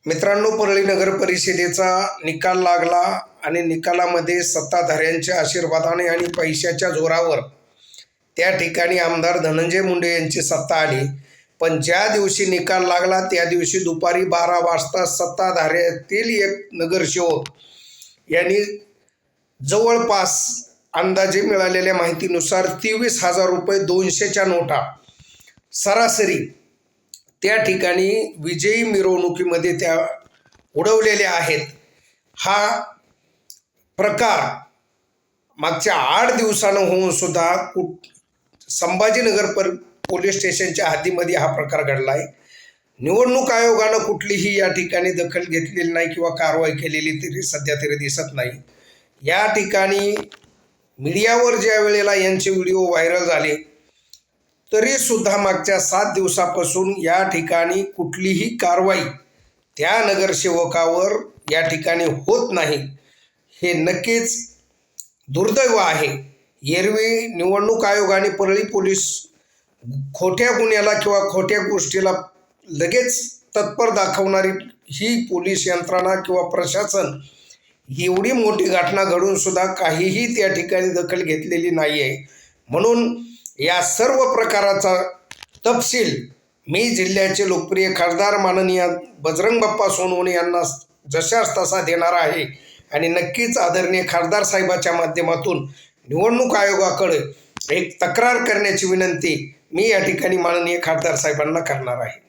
मित्रांनो, परळी नगर परिषदेचा निकाल लागला आणि निकालामध्ये सत्ताधाऱ्यांच्या आशीर्वादाने आणि पैशाच्या जोरावर त्या ठिकाणी आमदार धनंजय मुंडे यांची सत्ता आली। पण ज्या दिवशी निकाल लागला त्या दिवशी दुपारी 12 वाजता सत्ताधाऱ्यातील एक नगरसेवक यांनी जवळपास अंदाजे मिळालेल्या माहितीनुसार 23,000 रुपये 200च्या नोटा सरासरी त्या ठिकाणी विजयी मिरवणुकीमध्ये त्या उडवलेल्या आहेत। हा प्रकार मागच्या 8 दिवसानं होऊन सुद्धा संभाजीनगर पोलीस स्टेशनच्या हद्दीमध्ये हा प्रकार घडला आहे। निवडणूक आयोगानं कुठलीही या ठिकाणी दखल घेतलेली नाही किंवा कारवाई केलेली तरी सध्या तरी दिसत नाही। या ठिकाणी मीडियावर ज्या वेळेला यांचे व्हिडिओ व्हायरल झाले तरी सुद्धा मागच्या 7 दिवसापासून या ठिकाणी कुठलीही कारवाई त्या नगरसेवकावर या ठिकाणी होत नाही। हे नक्कीच दुर्दैव आहे। एरवी निवडणूक आयोगाने परळी पोलीस खोट्या गुन्ह्याला किंवा खोट्या गोष्टीला लगेच तत्पर दाखवणारी ही पोलीस यंत्रणा किंवा प्रशासन एवढी मोठी घटना घडून सुद्धा काहीही त्या ठिकाणी दखल घेतलेली नाही आहे। म्हणून या सर्व प्रकाराचा तपशील मी जिल्ह्याचे लोकप्रिय खासदार माननीय बजरंग बाप्पा सोनवणे यांना जशास तसा देणार आहे आणि नक्कीच आदरणीय खासदार साहेबाच्या माध्यमातून निवडणूक आयोगाकडे एक तक्रार करण्याची विनंती मी या ठिकाणी माननीय खासदार साहेबांना करणार आहे।